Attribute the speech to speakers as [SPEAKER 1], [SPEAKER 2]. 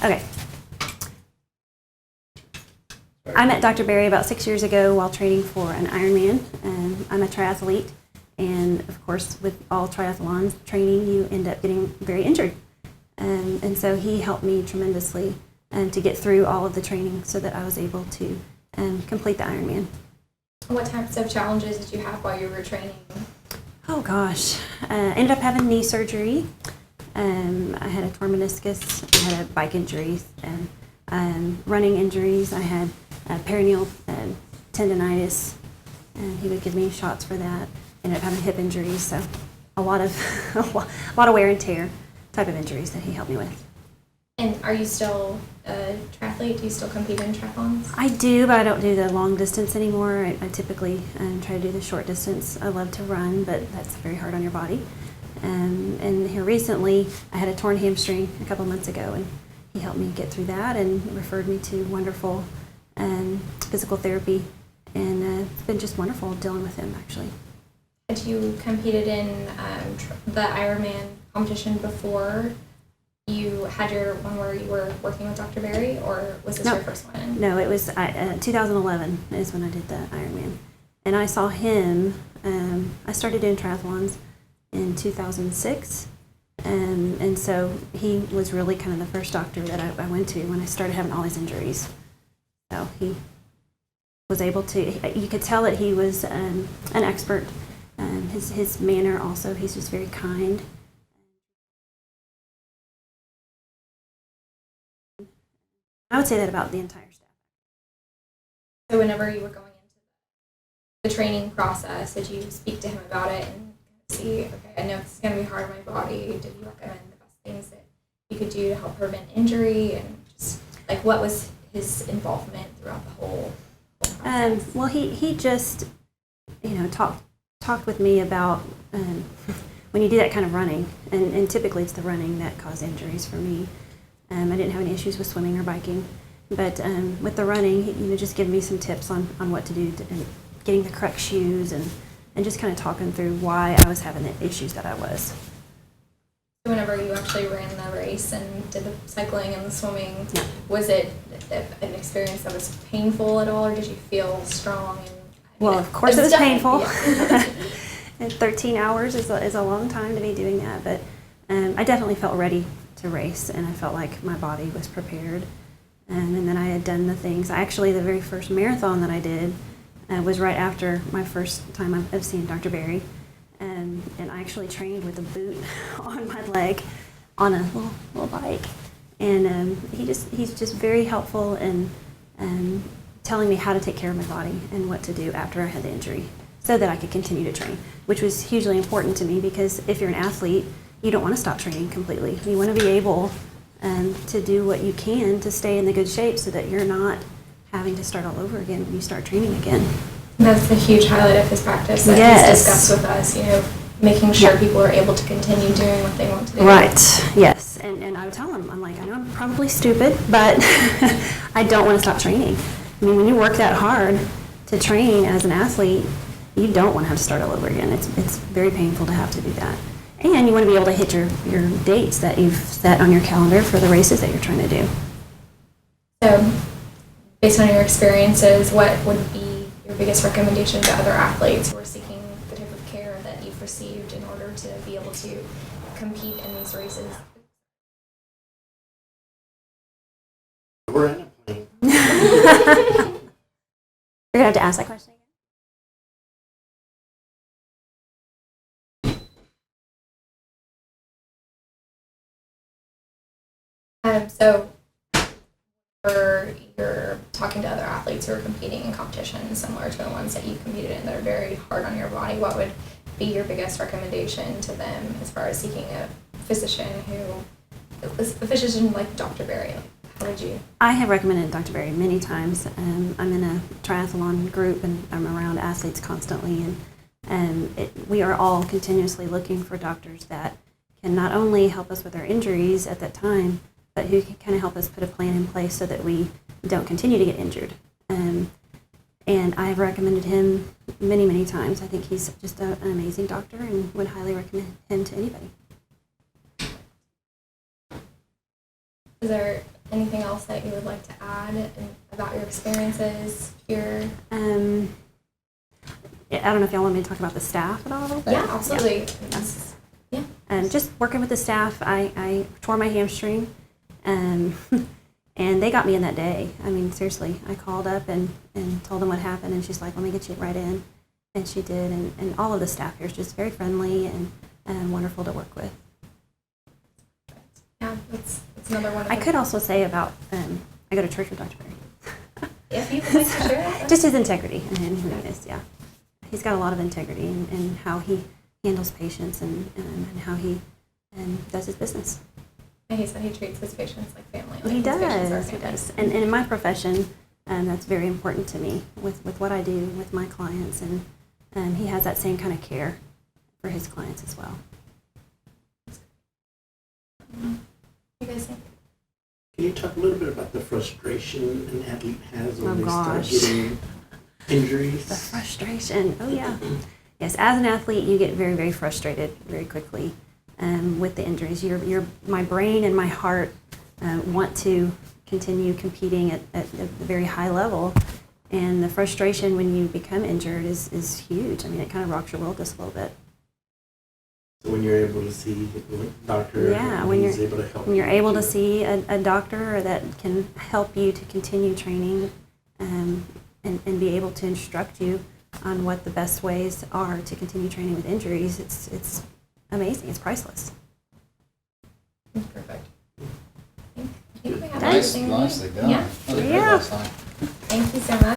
[SPEAKER 1] Okay. I met Dr. Berry about 6 years ago while training for an Ironman. I'm a triathlete, and of course, with all triathlons training, you end up getting very injured. And so he helped me tremendously to get through all of the training so that I was able to complete the Ironman.
[SPEAKER 2] What types of challenges did you have while you were training?
[SPEAKER 1] Oh gosh, ended up having knee surgery. I had a torn meniscus, I had a bike injuries, and running injuries. I had perineal tendonitis, and he would give me shots for that. Ended up having hip injuries, so a lot of wear and tear type of injuries that he helped me with.
[SPEAKER 2] And are you still a triathlete? Do you still compete in triathlons?
[SPEAKER 1] I do, but I don't do the long distance anymore. I typically try to do the short distance. I love to run, but that's very hard on your body. And here recently, I had a torn hamstring a couple months ago, and he helped me get through that and referred me to wonderful physical therapy, and it's been just wonderful dealing with him, actually.
[SPEAKER 2] Had you competed in the Ironman competition before you had your one where you were working with Dr. Berry, or was this your first one?
[SPEAKER 1] No, it was 2011 is when I did the Ironman. And I saw him, I started doing triathlons in 2006, and so he was really kind of the first doctor that I went to when I started having all these injuries. So he was able to, you could tell that he was an expert. His manner also, he's just very kind. I would say that about the entire staff.
[SPEAKER 2] So whenever you were going into the training process, did you speak to him about it and see, okay, I know this is going to be hard on my body. Did you recommend the best things that you could do to help prevent injury? And just, like, what was his involvement throughout the whole process?
[SPEAKER 1] Well, he just, talked with me about when you do that kind of running, and typically it's the running that caused injuries for me. I didn't have any issues with swimming or biking, but with the running, he just gave me some tips on what to do, and getting the correct shoes, and just kind of talking through why I was having the issues that I was.
[SPEAKER 2] Whenever you actually ran the race and did the cycling and the swimming,
[SPEAKER 1] yeah.
[SPEAKER 2] Was it an experience that was painful at all, or did you feel strong?
[SPEAKER 1] Well, of course it was painful.
[SPEAKER 2] Yeah.
[SPEAKER 1] 13 hours is a long time to be doing that, but I definitely felt ready to race, and I felt like my body was prepared. And then I had done the things. Actually, the very first marathon that I did was right after my first time of seeing Dr. Berry, and I actually trained with a boot on my leg on a little bike. And he's just very helpful in telling me how to take care of my body and what to do after I had the injury so that I could continue to train, which was hugely important to me, because if you're an athlete, you don't want to stop training completely. You want to be able to do what you can to stay in the good shape so that you're not having to start all over again when you start training again.
[SPEAKER 2] That's a huge highlight of his practice that he's discussed with us, making sure people are able to continue doing what they want to do.
[SPEAKER 1] Right, yes. And I would tell him, I'm like, I know I'm probably stupid, but I don't want to stop training. I mean, when you work that hard to train as an athlete, you don't want to have to start all over again. It's very painful to have to do that. And you want to be able to hit your dates that you've set on your calendar for the races that you're trying to do.
[SPEAKER 2] So, based on your experiences, what would be your biggest recommendation to other athletes who are seeking the type of care that you've received in order to be able to compete in these races?
[SPEAKER 3] We're in a plane.
[SPEAKER 1] You're going to have to ask that question again.
[SPEAKER 2] So, you're talking to other athletes who are competing in competitions similar to the ones that you've competed in that are very hard on your body, what would be your biggest recommendation to them as far as seeking a physician like Dr. Berry? How would you?
[SPEAKER 1] I have recommended Dr. Berry many times. I'm in a triathlon group, and I'm around athletes constantly, and we are all continuously looking for doctors that can not only help us with our injuries at that time, but who can kind of help us put a plan in place so that we don't continue to get injured. And I have recommended him many, many times. I think he's just an amazing doctor and would highly recommend him to anybody.
[SPEAKER 2] Is there anything else that you would like to add about your experiences here?
[SPEAKER 1] I don't know if y'all want me to talk about the staff at all. But
[SPEAKER 2] Yeah, absolutely.
[SPEAKER 1] Yeah. Just working with the staff, I tore my hamstring, and they got me in that day. I mean, seriously, I called up and told them what happened, and she's like, let me get you right in. And she did, and all of the staff here is just very friendly and wonderful to work with.
[SPEAKER 2] Yeah, that's another one.
[SPEAKER 1] I could also say about, I go to church with Dr. Berry.
[SPEAKER 2] If you would like to share that.
[SPEAKER 1] Just his integrity and who he is, yeah. He's got a lot of integrity in how he handles patients and how he does his business.
[SPEAKER 2] And he said he treats his patients like family. Like
[SPEAKER 1] He
[SPEAKER 2] his patients are
[SPEAKER 1] does, he
[SPEAKER 2] family.
[SPEAKER 1] does. And in my profession, that's very important to me with what I do with my clients, and he has that same kind of care for his clients as well.
[SPEAKER 2] What do you guys think?
[SPEAKER 3] Can you talk a little bit about the frustration an athlete has when they start
[SPEAKER 1] gosh.
[SPEAKER 3] getting injuries?
[SPEAKER 1] The frustration, oh yeah. Yes, as an athlete, you get very, very frustrated very quickly with the injuries. My brain and my heart want to continue competing at a very high level, and the frustration when you become injured is huge. I mean, it kind of rocks your world just a little bit.
[SPEAKER 3] So when you're able to see the doctor,
[SPEAKER 1] Yeah,
[SPEAKER 3] he's able to help
[SPEAKER 1] when you're
[SPEAKER 3] you
[SPEAKER 1] able to
[SPEAKER 3] too.
[SPEAKER 1] see a doctor that can help you to continue training and be able to instruct you on what the best ways are to continue training with injuries, it's amazing. It's priceless.
[SPEAKER 2] Perfect. I think we have
[SPEAKER 4] Nice,
[SPEAKER 2] everything we need.
[SPEAKER 4] nicely done.
[SPEAKER 2] Yeah.
[SPEAKER 4] Really good
[SPEAKER 1] Yeah.
[SPEAKER 4] last night.
[SPEAKER 2] Thank you so much.